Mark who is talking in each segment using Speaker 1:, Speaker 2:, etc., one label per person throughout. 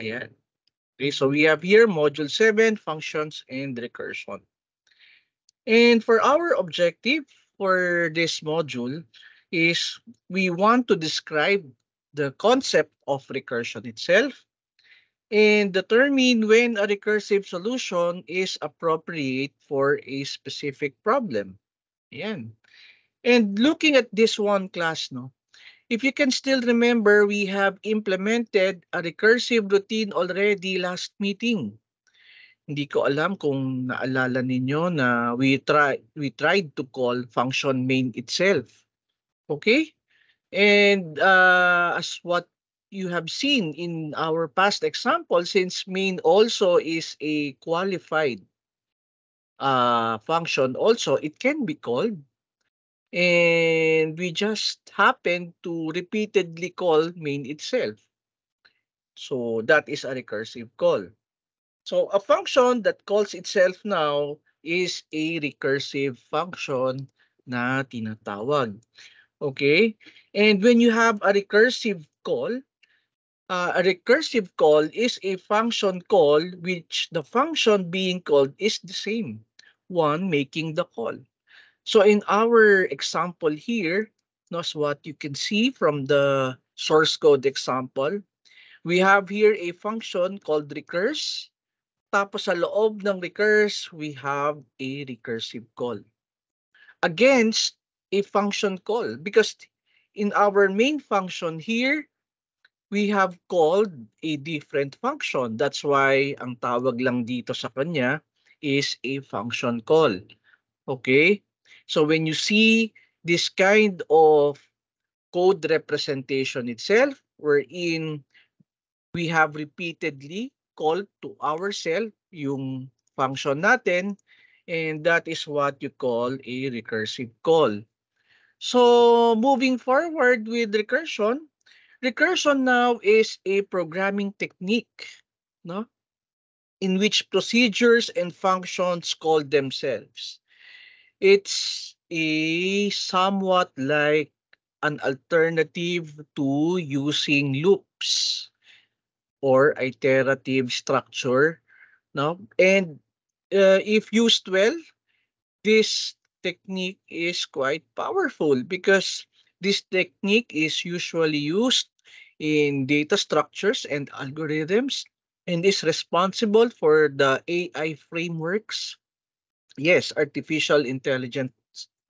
Speaker 1: Ayan. Okay, so we have here module 7, functions and recursion. And for our objective for this module is we want to describe the concept of recursion itself and determine when a recursive solution is appropriate for a specific problem. Ayan. And looking at this one class, no, if you can still remember, we have implemented a recursive routine already last meeting. Hindi ko alam kung naalala ninyo na we tried to call function main itself. Okay? And as what you have seen in our past example, since main also is a qualified function also, it can be called. And we just happen to repeatedly call main itself. So that is a recursive call. So a function that calls itself now is a recursive function na tinatawag. Okay? And when you have a recursive call is a function call which the function being called is the same one making the call. So in our example here, that's what you can see from the source code example. We have here a function called recurse. Tapos sa loob ng recurse, we have a recursive call against a function call because in our main function here, we have called a different function. That's why ang tawag lang dito sa kanya is a function call. Okay? So when you see this kind of code representation itself, wherein we have repeatedly called to ourselves yung function natin, and that is what you call a recursive call. So moving forward with recursion, recursion now is a programming technique, no? In which procedures and functions call themselves. It's a somewhat like an alternative to using loops or iterative structure, no? And if used well, this technique is quite powerful because this technique is usually used in data structures and algorithms and is responsible for the AI frameworks. Yes, artificial intelligence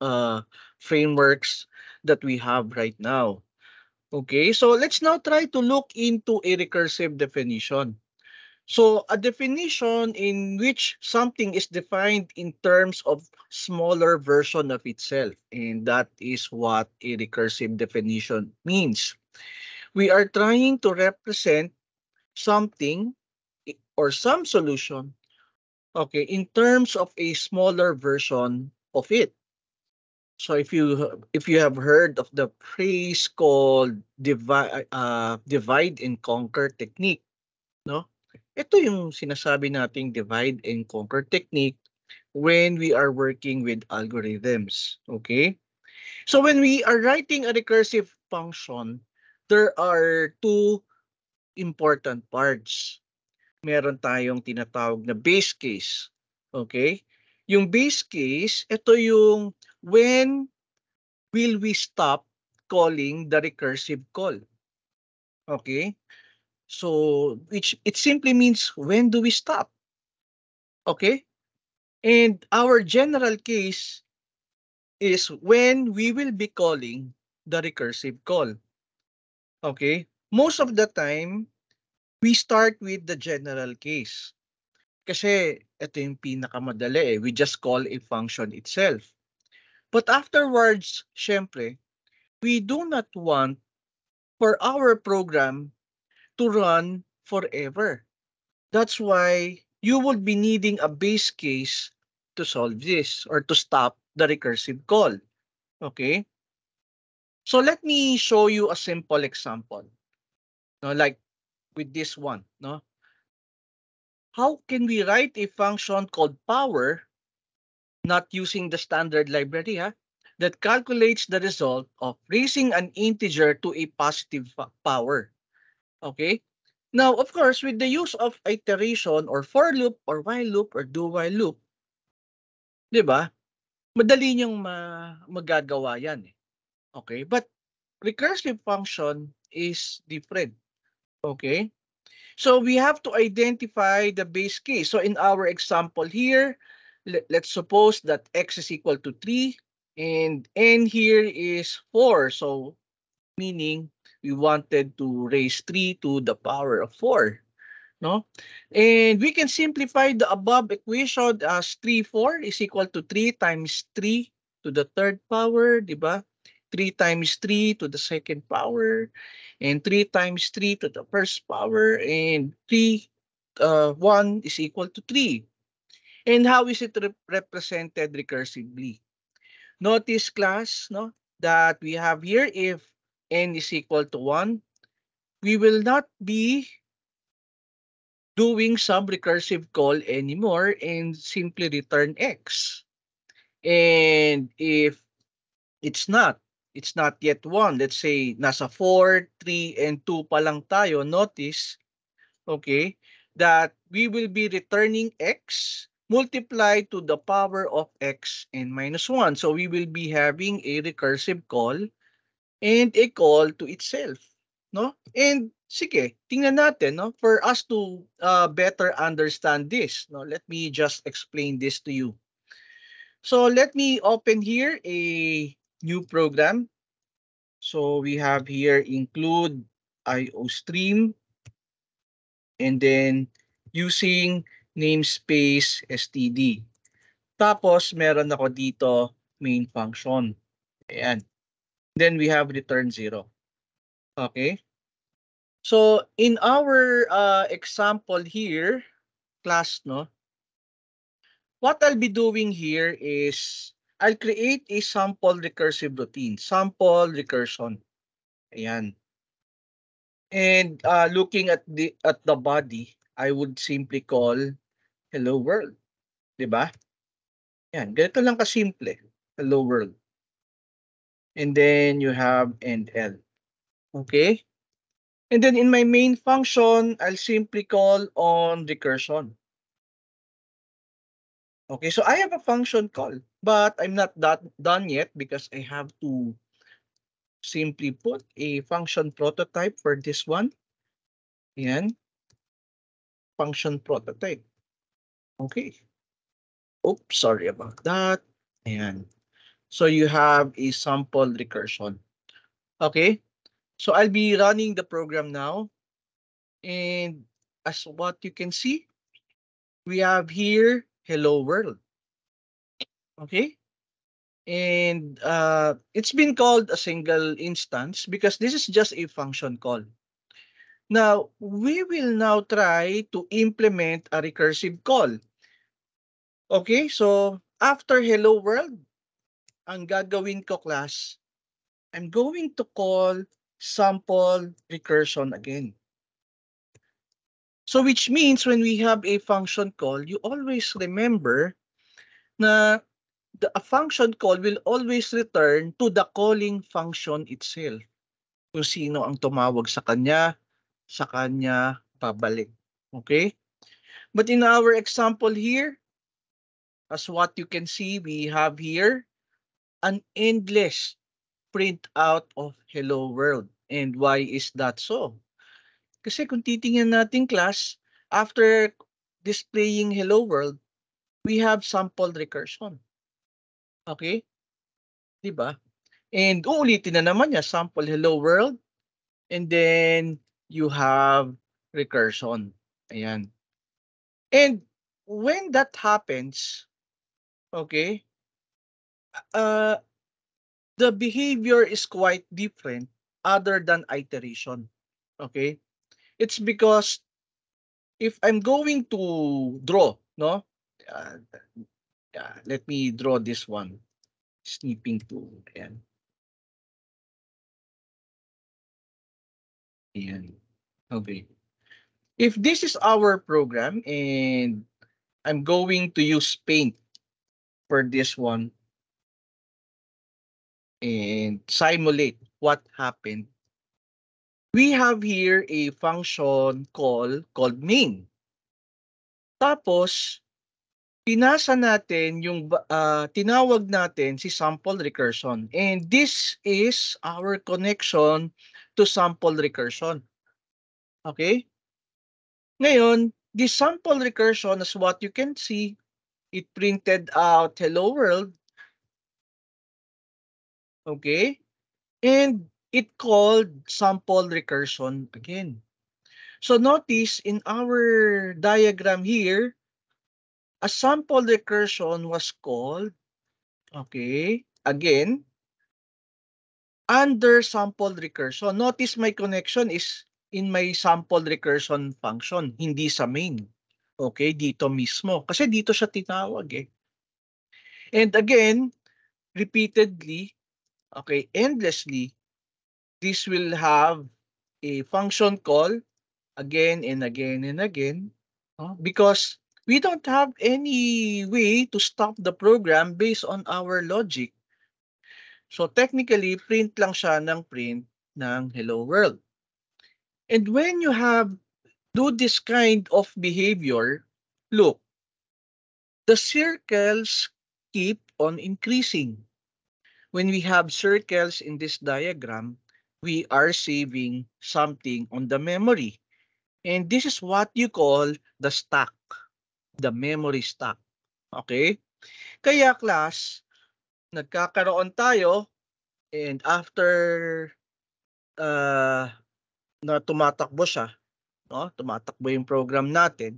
Speaker 1: uh, frameworks that we have right now. Okay, so let's now try to look into a recursive definition. So a definition in which something is defined in terms of smaller version of itself, and that is what a recursive definition means. We are trying to represent something or some solution, okay, in terms of a smaller version of it. So if you have heard of the phrase called divide and conquer technique, no? Ito yung sinasabi nating divide and conquer technique when we are working with algorithms. Okay? So when we are writing a recursive function, there are two important parts. Meron tayong tinatawag na base case. Okay? Yung base case, ito yung when will we stop calling the recursive call. Okay? So which it simply means when do we stop? Okay? And our general case is when we will be calling the recursive call. Okay? Most of the time, we start with the general case. Kasi ito yung pinakamadali eh. We just call a function itself. But afterwards, syempre, we do not want for our program to run forever. That's why you would be needing a base case to solve this or to stop the recursive call. Okay? So let me show you a simple example. No, like with this one, no? How can we write a function called power not using the standard library that calculates the result of raising an integer to a positive power? Okay? Now, of course, with the use of iteration or for loop or while loop or do while loop, 'di ba? Madali niyong magagawa 'yan eh. Okay? But recursive function is different. Okay? So we have to identify the base case. So in our example here, let's suppose that x is equal to 3 and n here is 4. So meaning we wanted to raise 3 to the power of 4. No? And we can simplify the above equation as 3, 4 is equal to 3 times 3 to the third power, di ba? 3 times 3 to the second power, and 3 times 3 to the first power, and 1 is equal to 3. And how is it represented recursively? Notice, class, no, that we have here if n is equal to 1, we will not be doing some recursive call anymore and simply return x. And if it's not, it's not yet 1, let's say nasa 4, 3, and 2 pa lang tayo, notice, okay, that we will be returning x multiplied to the power of x and minus 1. So we will be having a recursive call and a call to itself, no? And sige, tingnan natin, no, for us to better understand this, no. Let me just explain this to you. So let me open here a new program. So we have here include IOStream and then using namespace std. Tapos meron ako dito main function. Ayan. Then we have return 0. Okay? So in our example here, class, no, what I'll be doing here is I'll create a sample recursive routine, sample recursion. Ayan. And looking at the body, I would simply call hello world, 'di ba? Yan, ganito lang kasimple. Hello world. And then you have end L. Okay? And then in my main function, I'll simply call on recursion. Okay, so I have a function call, but I'm not done yet because I have to simply put a function prototype for this one. Ayan, function prototype. Okay. Oops, sorry about that. Ayan. So you have a sample recursion. Okay, so I'll be running the program now. And as what you can see, we have here hello world. Okay, and it's been called a single instance because this is just a function call. Now, we will now try to implement a recursive call. Okay, so after hello world, ang gagawin ko, class, I'm going to call sample recursion again. So which means when we have a function call, you always remember na a function call will always return to the calling function itself. Kung sino ang tumawag sa kanya pabalik. Okay? But in our example here, as what you can see, we have here an endless print out of hello world. And why is that so? Kasi kung titingnan natin, class, after displaying hello world, we have sample recursion. Okay? 'Di ba? And uulitin na naman niya, sample hello world, and then you have recursion. Ayan. And when that happens, okay, uh, the behavior is quite different other than iteration. Okay? It's because if I'm going to draw, no? Uh, let me draw this one. Snipping tool. Ayan. Ayan. Okay. If this is our program and I'm going to use Paint for this one and simulate what happened. we have here a function called main. Tapos, pinasa natin yung tinawag natin si sample recursion. And this is our connection to sample recursion. Okay? Ngayon, this sample recursion, as what you can see, it printed out hello world. Okay? And it called sample recursion again. So notice in our diagram here, a sample recursion was called, okay, again, under sample recursion. Notice my connection is in my sample recursion function, hindi sa main. Okay, dito mismo. Kasi dito siya tinawag eh. And again, repeatedly, okay, endlessly, this will have a function call again and again and again, because we don't have any way to stop the program based on our logic. So technically, print lang siya ng print ng hello world. And when you have do this kind of behavior, look, the circles keep on increasing. When we have circles in this diagram, we are saving something on the memory. And this is what you call the stack, the memory stack. Okay? Kaya class, nagkakaroon tayo and after na tumatakbo siya, no? Tumatakbo yung program natin,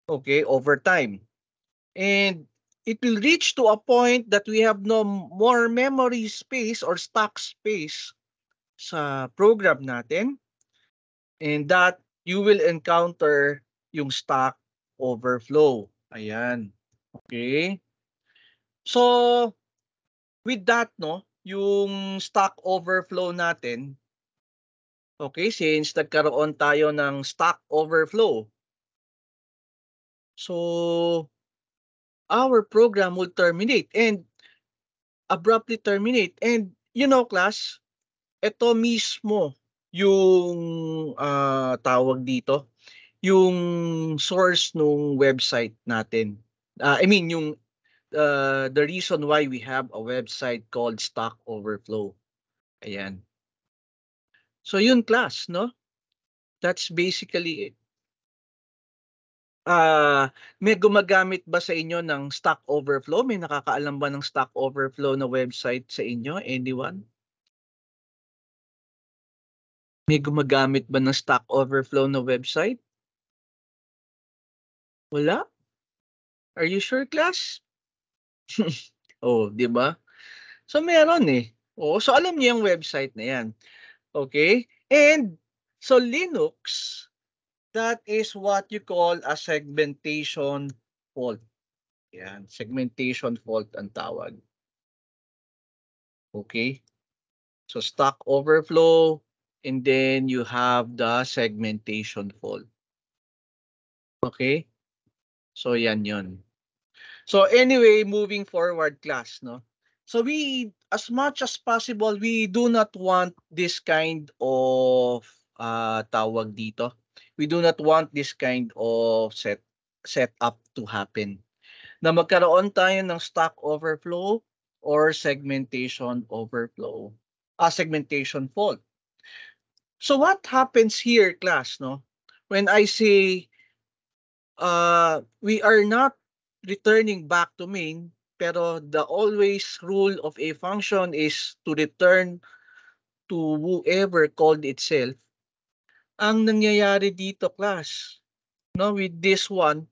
Speaker 1: okay, over time. And it will reach to a point that we have no more memory space or stack space sa program natin, and that you will encounter yung stack overflow. Ayan. Okay? So, with that, no, yung stack overflow natin, okay, since nagkaroon tayo ng stack overflow, so our program will terminate and abruptly terminate. And you know, class, ito mismo yung tawag dito, yung source nung website natin. I mean, yung the reason why we have a website called Stack Overflow. Ayan. So yun class, no? That's basically it. May gumagamit ba sa inyo ng Stack Overflow? May nakakaalam ba ng Stack Overflow na website sa inyo? Anyone? May gumagamit ba ng Stack Overflow na website? Wala? Are you sure, class? Oh, di ba? So meron eh. Oh, so alam niyo yung website na yan. Okay? And so Linux, that is what you call a segmentation fault. Yan, segmentation fault ang tawag. Okay? So Stack Overflow, and then you have the segmentation fault. Okay? So yan yun. So anyway, moving forward class, no? So we, as much as possible, we do not want this kind of tawag dito. We do not want this kind of setup to happen. Na magkaroon tayo ng stack overflow or segmentation overflow. Segmentation fault. So what happens here, class, no? When I say we are not returning back to main, pero the always rule of a function is to return to whoever called itself. Ang nangyayari dito, class, no, with this one,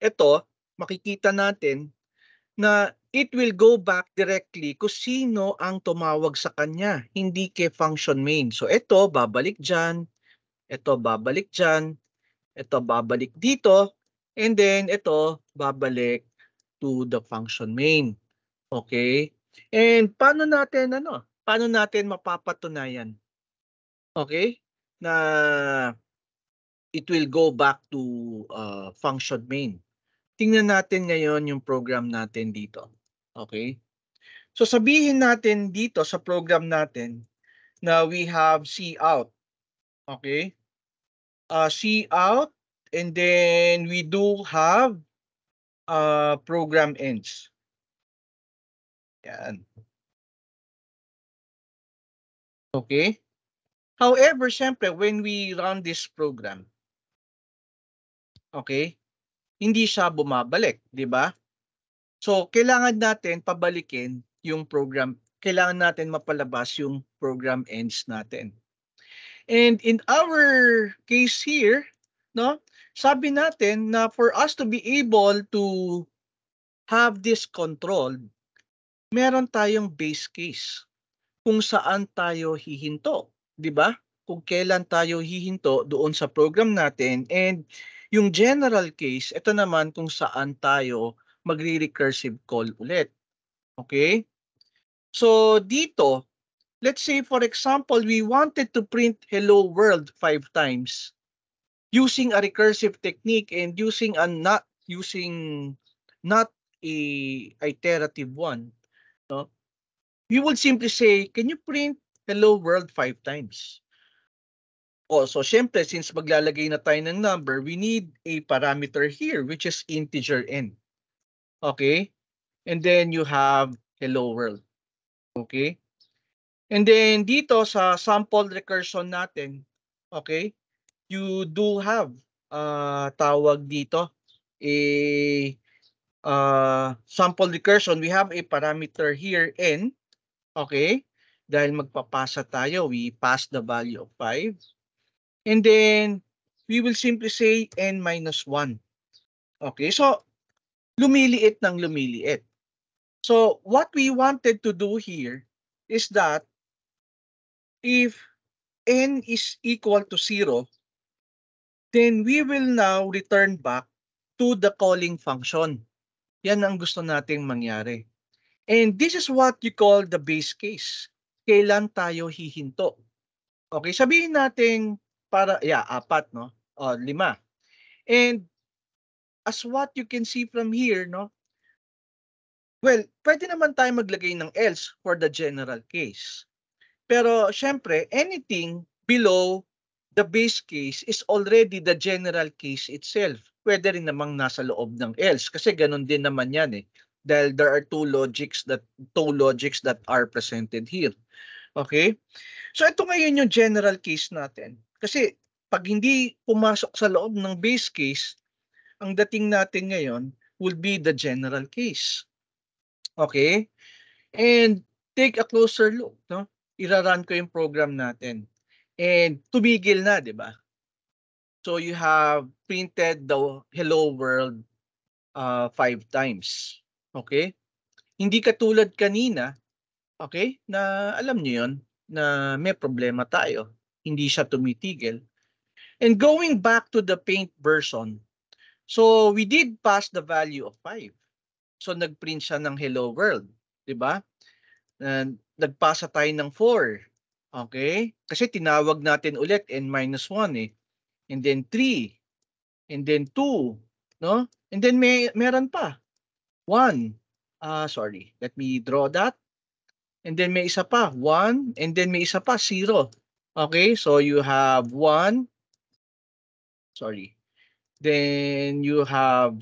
Speaker 1: ito, makikita natin na it will go back directly kung sino ang tumawag sa kanya, hindi kay function main. So ito, babalik dyan, ito, babalik dyan, ito, babalik dito, and then ito, babalik to the function main. Okay? And paano natin mapapatunayan? Okay? Na it will go back to function main. Tingnan natin ngayon yung program natin dito. Okay? So sabihin natin dito sa program natin Now we have C out. Okay? C out, and then we do have program ends. Yan. Okay? However, syempre, when we run this program, okay, hindi siya bumabalik, di ba? So, kailangan natin pabalikin yung program. Kailangan natin mapalabas yung program ends natin. And in our case here, no, sabi natin na for us to be able to have this control, meron tayong base case kung saan tayo hihinto, 'di ba? Kung kailan tayo hihinto doon sa program natin, and yung general case, ito naman kung saan tayo magre-recursive call ulit. Okay? So dito, let's say for example, we wanted to print hello world 5 times using a recursive technique and using not a iterative one, no? We would simply say, can you print hello world 5 times? Oh, so syempre, since maglalagay na tayo ng number, we need a parameter here, which is integer n. Okay? And then you have hello world. Okay? And then dito sa sample recursion natin, okay, you do have tawag dito, a sample recursion. We have a parameter here, n. Okay? Dahil magpapasa tayo, we pass the value of 5. And then, we will simply say n minus 1. Okay? So, lumiliit ng lumiliit. So, what we wanted to do here is that if n is equal to 0, then we will now return back to the calling function. Yan ang gusto nating mangyari. And this is what you call the base case. Kailan tayo hihinto? Okay, sabihin natin para, 4, no? O, 5. And as what you can see from here, no? Well, pwede naman tayo maglagay ng else for the general case. Pero syempre, anything below the base case is already the general case itself. Pwede rin namang nasa loob ng else kasi ganun din naman yan eh. Dahil there are two logics that are presented here. Okay? So ito ngayon yung general case natin. Kasi pag hindi pumasok sa loob ng base case, ang dating natin ngayon will be the general case. Okay? And take a closer look, no? Ira-run ko yung program natin. And tumigil na, di ba? So you have printed the hello world 5 times. Okay? Hindi katulad kanina, okay? Na alam niyo 'yon, na may problema tayo. Hindi siya tumitigil. And going back to the paint version, so we did pass the value of 5. So nagprint siya ng hello world, 'di ba? And nagpasa tayo ng 4. Okay? Kasi tinawag natin ulit n minus 1 eh. And then 3. And then 2. No? And then meron pa. 1. Sorry. Let me draw that. And then may isa pa. 1. And then may isa pa. 0. Okay? So you have 1. Sorry. Then you have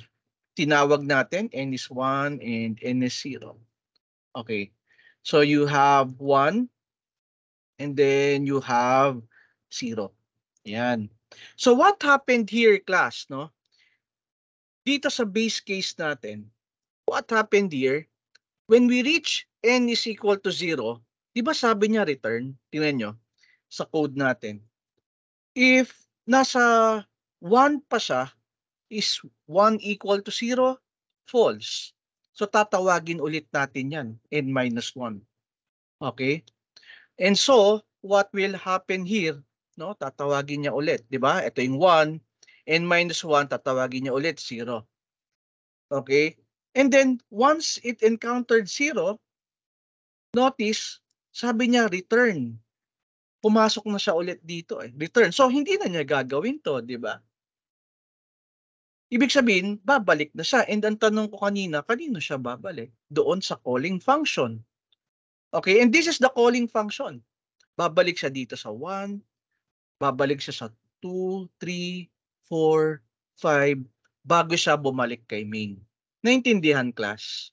Speaker 1: tinawag natin n is 1 and n is 0. Okay. So you have 1 and then you have 0. Yan. So what happened here, class, no? Dito sa base case natin, what happened here, when we reach n is equal to 0, di ba sabi niya return? Tingnan nyo sa code natin. If nasa 1 pa siya, is 1 equal to 0? False. So tatawagin ulit natin yan, n minus 1. Okay? And so, what will happen here, no? Tatawagin niya ulit, 'di ba? Ito yung 1, n minus 1, tatawagin niya ulit 0. Okay? And then once it encountered 0, notice, sabi niya return. Pumasok na siya ulit dito eh. Return. So hindi na niya gagawin 'to, 'di ba? Ibig sabihin, babalik na siya. And ang tanong ko kanina, kanino siya babalik? Doon sa calling function. Okay? And this is the calling function. babalik siya dito sa 1, babalik siya sa 2, 3, 4, 5, bago siya bumalik kay main. Naintindihan, class?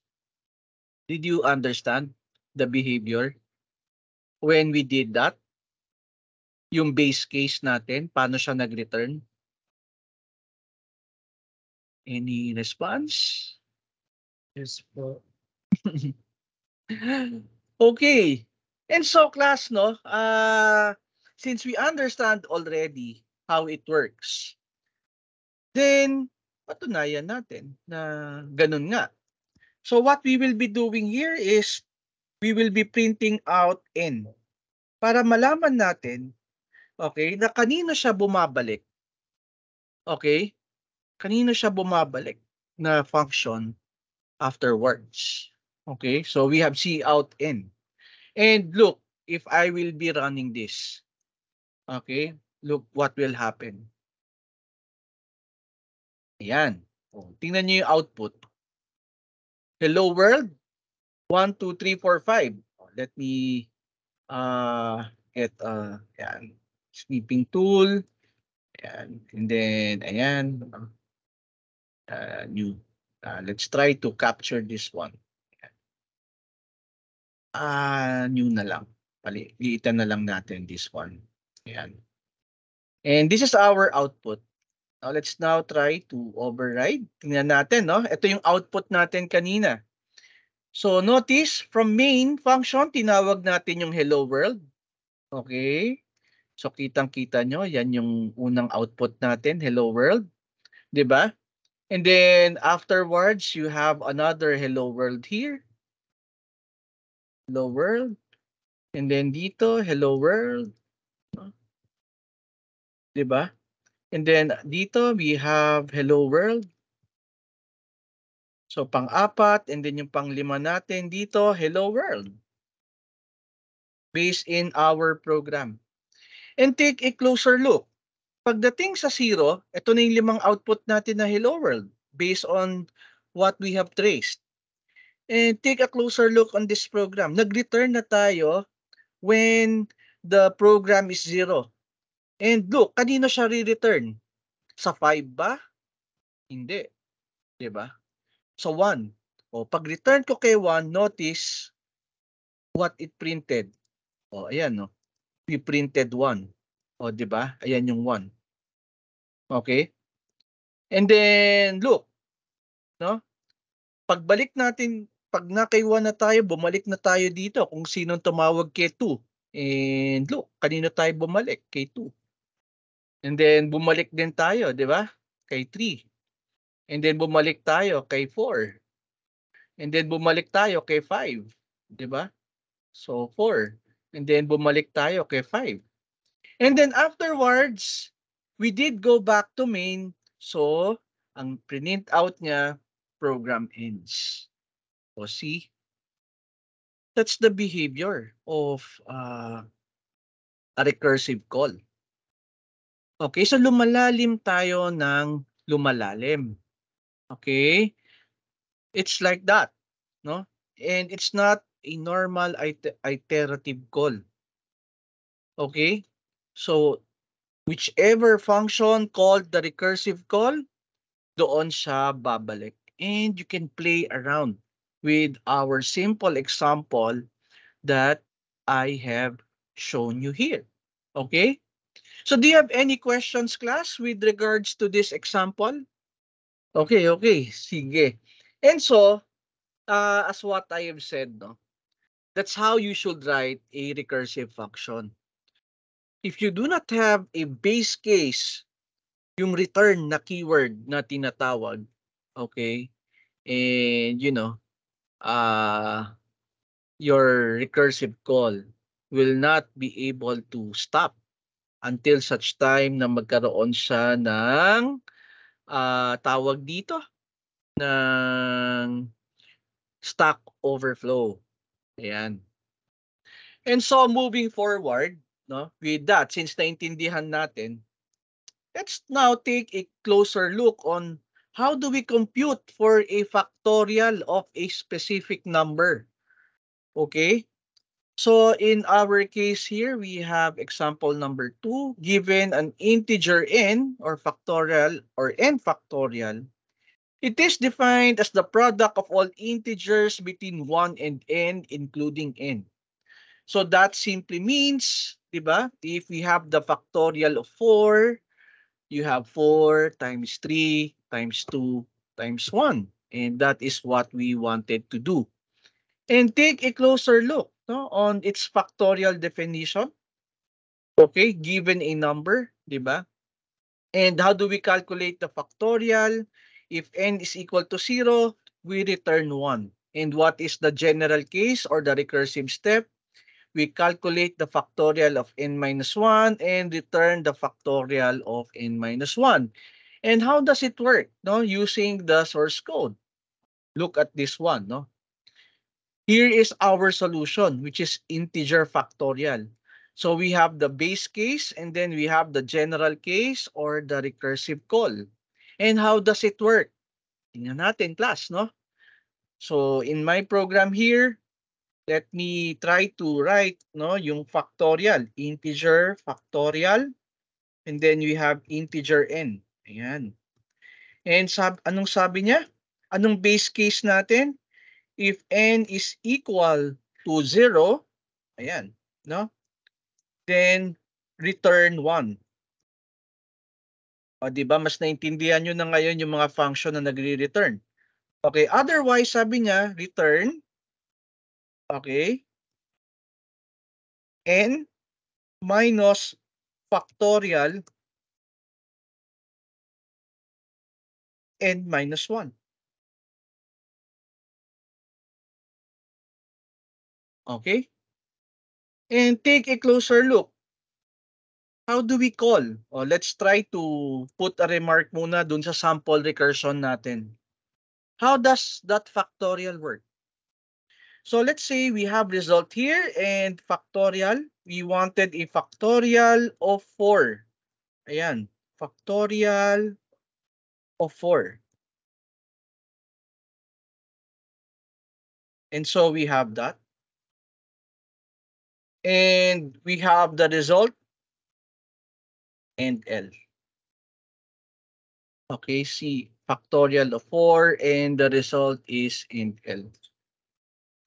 Speaker 1: Did you understand the behavior when we did that? Yung base case natin, paano siya nag-return? Any response?
Speaker 2: Yes po.
Speaker 1: Okay. And so, class, no, since we understand already how it works, then patunayan natin na ganun nga. So what we will be doing here is we will be printing out n para malaman natin, okay, na kanino siya bumabalik. Okay? Kanino siya bumabalik na function afterwards. Okay? So we have C out n. And look, if I will be running this, okay, look what will happen. Ayan. Oh, tingnan niyo yung output. Hello world, 1, 2, 3, 4, 5. Oh, let me get ayan, sweeping tool. Ayan. And then, ayan, new. Let's try to capture this one. New na lang. Liitan na lang natin this one. Ayan. And this is our output. Now, let's now try to override. Tingnan natin, no? Ito yung output natin kanina. So, notice, from main function, tinawag natin yung hello world. Okay? So, kitang-kita nyo, yan yung unang output natin, hello world. Diba? And then, afterwards, you have another hello world here. Hello world. And then dito, hello world. Diba? And then dito, we have hello world. So, pang-apat, and then yung pang-5 natin dito, hello world. Based in our program. And take a closer look. Pagdating sa 0, ito na yung 5 output natin na hello world based on what we have traced. And take a closer look on this program. Nag-return na tayo when the program is 0. And look, kanino siya re-return? Sa 5 ba? Hindi. Diba? So 1. O, pag return ko kay 1, notice what it printed. O, ayan, no? We printed 1. O, diba? Ayan yung 1. Okay? And then, look, no? Pagbalik natin, pag na kay 1 na tayo, bumalik na tayo dito kung sinong tumawag kay 2. And look, kanino tayo bumalik? Kay 2. And then, bumalik din tayo, diba? Kay 3. And then, bumalik tayo kay 4. And then, bumalik tayo kay 5. Diba? So, 4. And then, bumalik tayo kay 5. And then, afterwards, we did go back to main. So, ang print out niya, program ends. O, see? That's the behavior of a recursive call. Okay, so lumalalim tayo ng lumalalim. Okay? It's like that, no? And it's not a normal iterative call. Okay? So, whichever function called the recursive call, doon siya babalik. And you can play around with our simple example that I have shown you here. Okay? So, do you have any questions, class, with regards to this example? Okay, okay. Sige. And so, as what I have said, no, that's how you should write a recursive function. If you do not have a base case, yung return na keyword na tinatawag, okay, and your recursive call will not be able to stop until such time na magkaroon siya ng tawag dito ng stack overflow. Ayan. And so moving forward, no, with that, since naintindihan natin, let's now take a closer look on how do we compute for a factorial of a specific number. Okay? So in our case here, we have example number 2. Given an integer n or factorial or n factorial, it is defined as the product of all integers between 1 and n, including n. So that simply means, di ba, if we have the factorial of 4, you have 4 times 3 times 2 times 1. And that is what we wanted to do. And take a closer look, no, on its factorial definition. Okay, given a number, di ba? And how do we calculate the factorial? If n is equal to 0, we return 1. And what is the general case or the recursive step? We calculate the factorial of n minus 1 and return the factorial of n minus 1. And how does it work? No, using the source code. Look at this one, no? Here is our solution, which is integer factorial. So we have the base case and then we have the general case or the recursive call. And how does it work? Tingnan natin, class, no? So in my program here, let me try to write, no, yung factorial, integer factorial, and then we have integer n. Ayan. And anong sabi niya? Anong base case natin? If n is equal to 0, ayan, no? Then return 1. O, di ba? Mas naintindihan nyo na ngayon yung mga function na nagre-return. Okay, otherwise, sabi niya, return, okay, n minus factorial n minus 1. Okay? And take a closer look. How do we call? O, let's try to put a remark muna dun sa sample recursion natin. How does that factorial work? So let's say we have result here and factorial. We wanted a factorial of 4. Ayan, factorial of 4. And so we have that. And we have the result and L. Okay, see, factorial of 4 and the result is int L.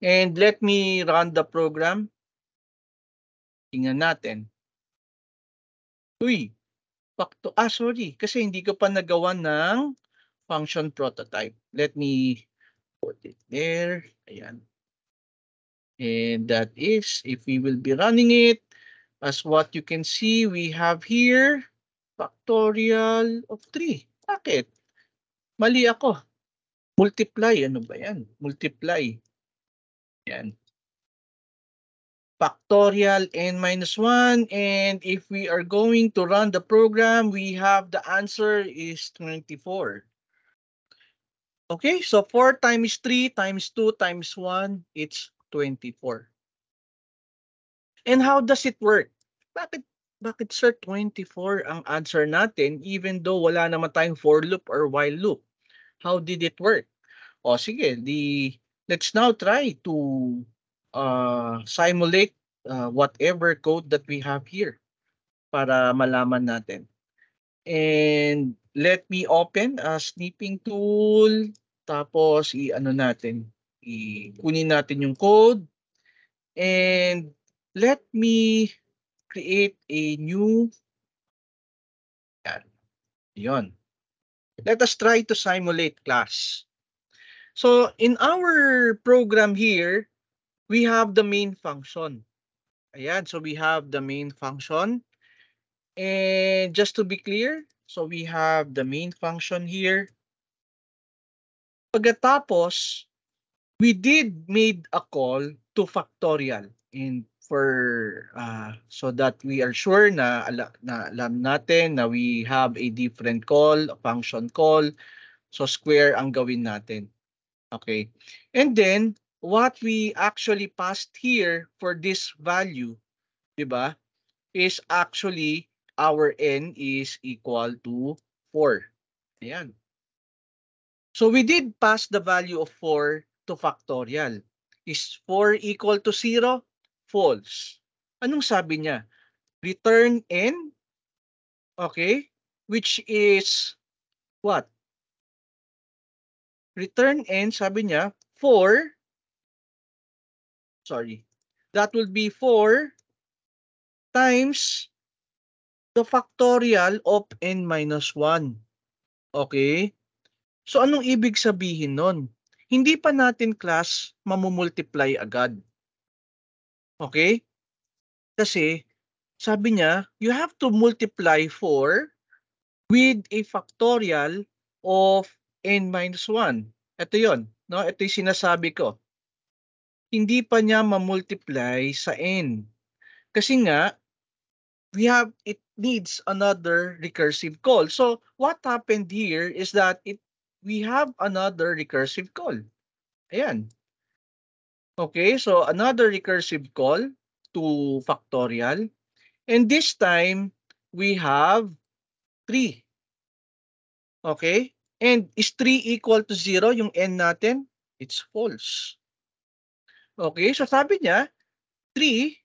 Speaker 1: And let me run the program. Tingnan natin. Uy, sorry, kasi hindi ko pa nagawa ng function prototype. Let me put it there. Ayan. And that is, if we will be running it, as what you can see, we have here factorial of 3. Bakit? Mali ako. Multiply. Ano ba yan? Multiply. Yan. Factorial n minus 1. And if we are going to run the program, we have the answer is 24. Okay, so 4 times 3 times 2 times 1, it's 24. And how does it work? Bakit sir 24 ang answer natin even though wala naman tayong for loop or while loop? How did it work? O sige, let's now try to simulate whatever code that we have here para malaman natin. And let me open a snipping tool. Tapos i-ano natin, kunin natin yung code. And let me create a new, yon. Let us try to simulate class. So in our program here, we have the main function. Ayan, so we have the main function. And just to be clear, so we have the main function here. Pagkatapos, we did made a call to factorial. And for so that we are sure na alam natin na we have a different call, a function call. So square ang gawin natin. Okay. And then what we actually passed here for this value, 'di ba? Is actually our n is equal to 4. Ayan. So we did pass the value of 4 to factorial. Is 4 equal to 0? false. Anong sabi niya? Return n, okay, which is what? Return n, sabi niya, that will be 4 times the factorial of n minus 1. Okay? So anong ibig sabihin nun? Hindi pa natin class mamumultiply agad. Okay? Kasi sabi niya, you have to multiply 4 with a factorial of n minus 1. Ito yon, no? Ito yung sinasabi ko. Hindi pa niya mamultiply sa n. Kasi nga, it needs another recursive call. So what happened here is that we have another recursive call. Ayan. Okay, so another recursive call to factorial. And this time, we have 3. Okay? And is 3 equal to 0 yung n natin? It's false. Okay, so sabi niya, 3,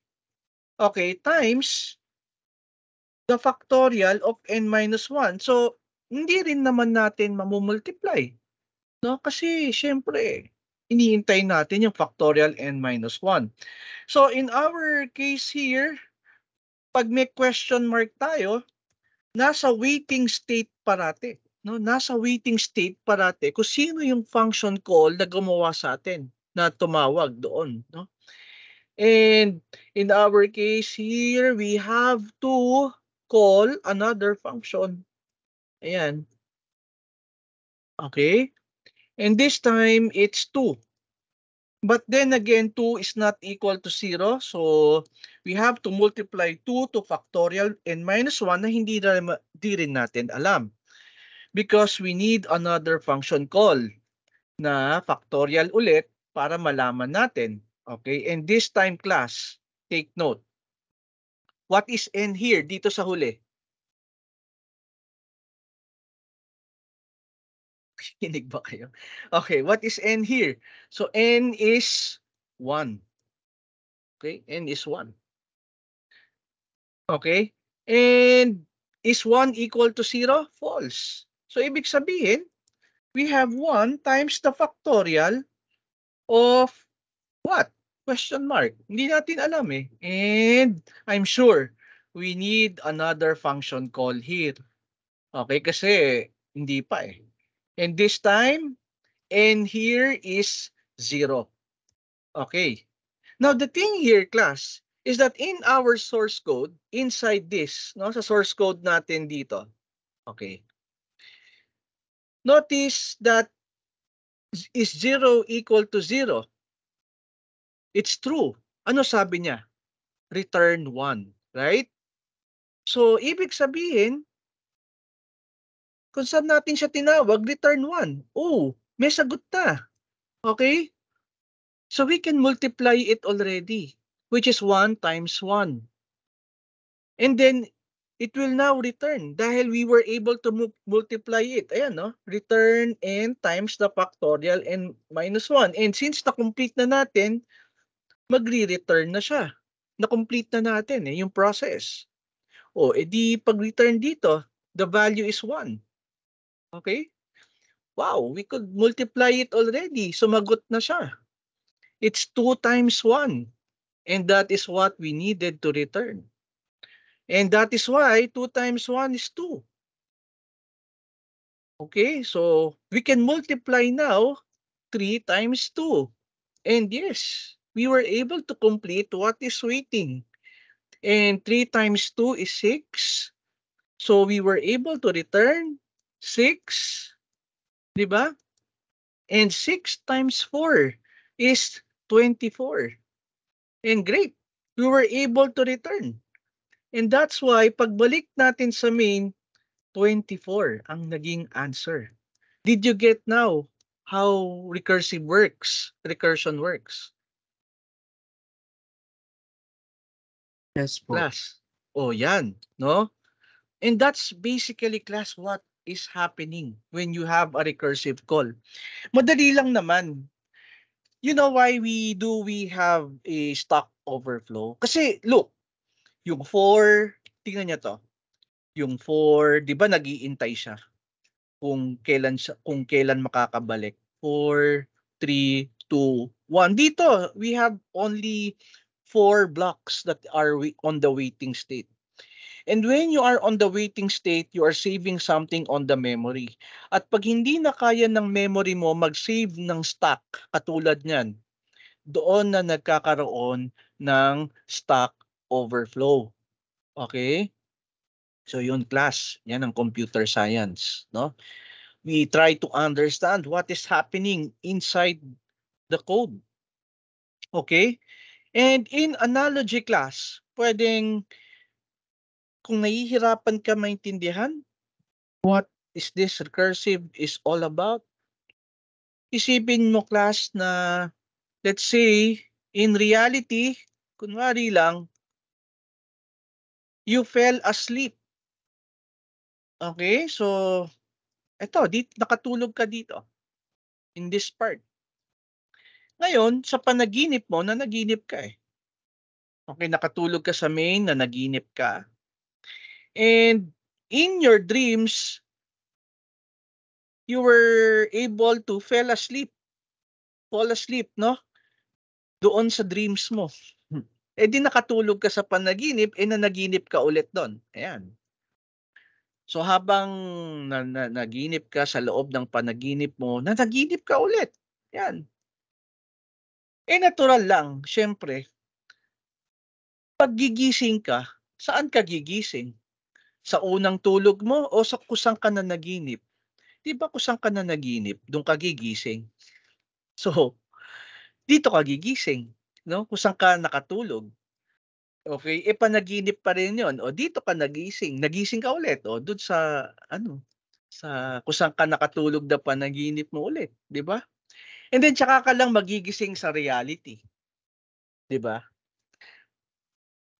Speaker 1: okay, times the factorial of n minus 1. So, hindi rin naman natin mamumultiply. No? Kasi, syempre, iniintay natin yung factorial n minus 1. So, in our case here, pag may question mark tayo, nasa waiting state parate. No? Nasa waiting state parate kung sino yung function call na gumawa sa atin, na tumawag doon. No? And in our case here, we have to call another function. Ayan. Okay? And this time, it's 2. But then again, 2 is not equal to 0. So, we have to multiply 2 to factorial n minus 1 na hindi rin natin alam. Because we need another function call na factorial ulit para malaman natin. Okay? And this time, class, take note. What is n here dito sa huli? Kinig ba kayo? Okay, what is n here? So, n is 1. Okay, n is 1. Okay? And is 1 equal to 0? False. So, ibig sabihin, we have 1 times the factorial of what? Question mark. Hindi natin alam eh. And I'm sure we need another function call here. Okay, kasi hindi pa eh. And this time, n here is 0. Okay. Now, the thing here, class, is that in our source code, inside this, no, sa source code natin dito, okay, notice that is 0 equal to 0? It's true. Ano sabi niya? Return 1, right? So, ibig sabihin, kung saan natin siya tinawag, return 1. Oh, may sagot na. Okay? So, we can multiply it already, which is 1 times 1. And then, it will now return dahil we were able to multiply it. Ayan, no? Return n times the factorial n minus 1. And since na-complete na natin, magre-return na siya. Na-complete na natin yung process. O, edi pag-return dito, the value is 1. Okay? Wow, we could multiply it already. Sumagot na siya. It's 2 times 1. And that is what we needed to return. And that is why 2 times 1 is 2. Okay, so we can multiply now 3 times 2. And yes, we were able to complete what is waiting. And 3 times 2 is 6. So we were able to return 6. Diba? And 6 times 4 is 24. And great, we were able to return. And that's why pagbalik natin sa main, 24 ang naging answer. Did you get now how recursion works?
Speaker 2: Yes po.
Speaker 1: Class. Oh, yan, no? And that's basically, class, what is happening when you have a recursive call. Madali lang naman. You know why we have a Stack Overflow? Kasi look, yung 4, tingnan niyo 'to, yung 4, 'di ba nag-iintay siya kung kailan makakabalik. 4, 3, 2, 1. Dito, we have only 4 blocks that are on the waiting state. And when you are on the waiting state, you are saving something on the memory. At pag hindi na kaya ng memory mo mag-save ng stack katulad niyan, doon na nagkakaroon ng stack overflow. Okay? So yun class, yan ang computer science, no? We try to understand what is happening inside the code. Okay? And in analogy class, pwedeng kung nahihirapan ka maintindihan what is this recursive is all about, isipin mo class na let's say in reality, kunwari lang, you fell asleep. Okay? So, eto, nakatulog ka dito in this part. Ngayon, sa panaginip mo, nanaginip ka eh. Okay, nakatulog ka sa main, nanaginip ka. And in your dreams, you were able to fall asleep, no? Doon sa dreams mo. Eh di nakatulog ka sa panaginip, eh nanaginip ka ulit doon. Ayan. So habang naginip ka sa loob ng panaginip mo, nanaginip ka ulit. Yan. Eh natural lang, syempre, pag gigising ka, saan ka gigising? Sa unang tulog mo o sa kusang ka nanaginip? 'Di ba kusang ka nanaginip, do'n ka gigising. So, dito ka gigising, 'no, kusang ka nakatulog. Okay, eh panaginip pa rin 'yon, o dito ka nagising ka ulit, o do'n sa ano, sa kusang ka nakatulog na panaginip mo ulit, 'di ba? And then tsaka ka lang magigising sa reality, 'di ba?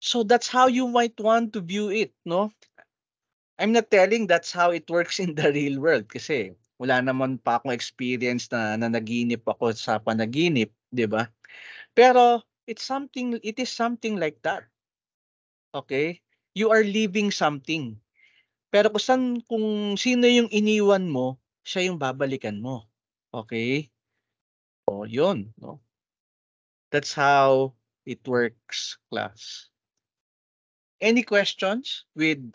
Speaker 1: So that's how you might want to view it, 'no? I'm not telling that's how it works in the real world kasi wala naman pa akong experience na nanaginip ako sa panaginip, 'di ba? Pero it is something like that, okay? You are leaving something. Pero kung sino yung iniwan mo, siya yung babalikan mo. Okay? O yun, no? That's how it works, class. Any questions with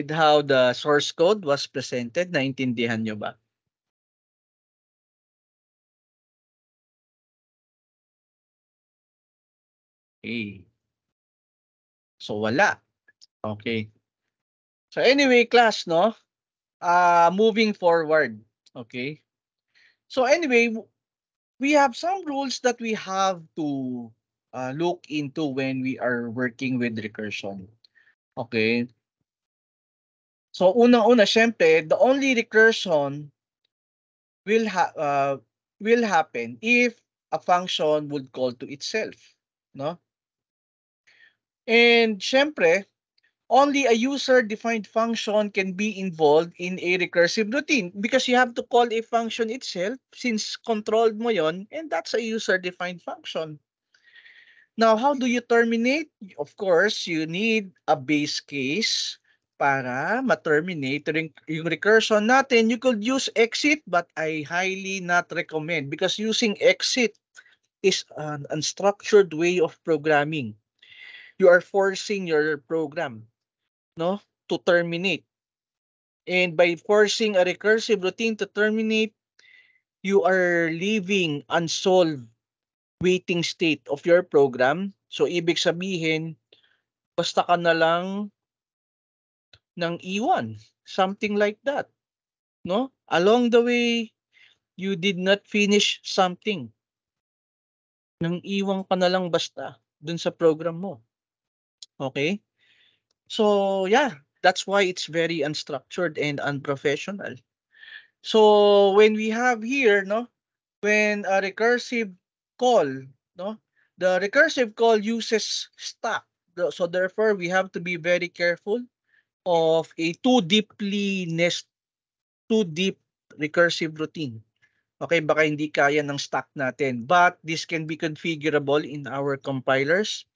Speaker 1: how the source code was presented? Naintindihan nyo ba? Okay. So wala. Okay. So anyway, class, no? Moving forward. Okay. So anyway, we have some rules that we have to look into when we are working with recursion. Okay. So unang-una, syempre, the only recursion will ha- uh, will happen if a function would call to itself, no? And syempre, only a user-defined function can be involved in a recursive routine because you have to call a function itself since controlled mo yon, and that's a user-defined function. Now, how do you terminate? Of course, you need a base case para ma-terminate yung recursion natin. You could use exit, but I highly not recommend because using exit is an unstructured way of programming. You are forcing your program, no, to terminate. And by forcing a recursive routine to terminate, you are leaving unsolved waiting state of your program. So, ibig sabihin, basta ka na lang ng iwan. Something like that. No? Along the way, you did not finish something. Nang iwan ka na lang basta dun sa program mo. Okay? So, yeah, that's why it's very unstructured and unprofessional. So, when we have here, no, when a recursive call, no, the recursive call uses stack. So, therefore, we have to be very careful of a too deep recursive routine. Okay, baka hindi kaya ng stack natin, but this can be configurable in our compilers.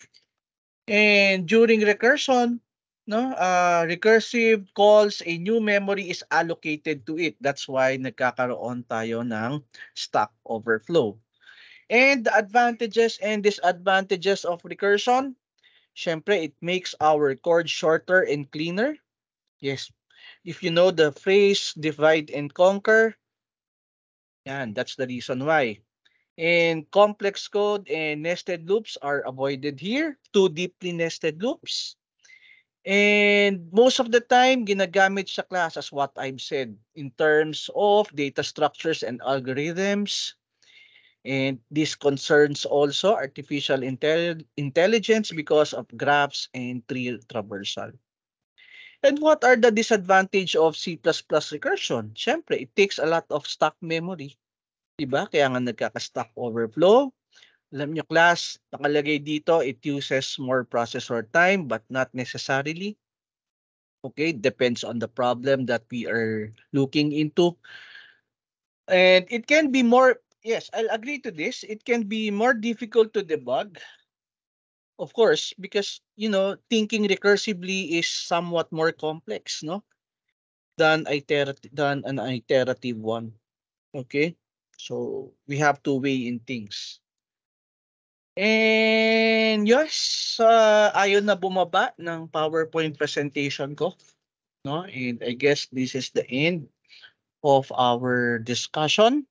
Speaker 1: And during recursion, no, recursive calls, a new memory is allocated to it. That's why nagkakaroon tayo ng stack overflow. And the advantages and disadvantages of recursion, syempre, it makes our code shorter and cleaner. Yes, if you know the phrase divide and conquer, yan, that's the reason why. And complex code and nested loops are avoided here. Too deeply nested loops. And most of the time, ginagamit sa class as what I've said in terms of data structures and algorithms. And this concerns also artificial intelligence because of graphs and tree traversal. And what are the disadvantage of C++ recursion? Siyempre, it takes a lot of stock memory. Diba? Kaya nga nagkaka-stack overflow. Alam nyo class, nakalagay dito, it uses more processor time but not necessarily. Okay, depends on the problem that we are looking into. And it can be more, yes, I'll agree to this. It can be more difficult to debug, of course, because, thinking recursively is somewhat more complex, no? Than an iterative one. Okay? So, we have to weigh in things. And yes, ayaw na bumaba ng PowerPoint presentation ko, no? And I guess this is the end of our discussion.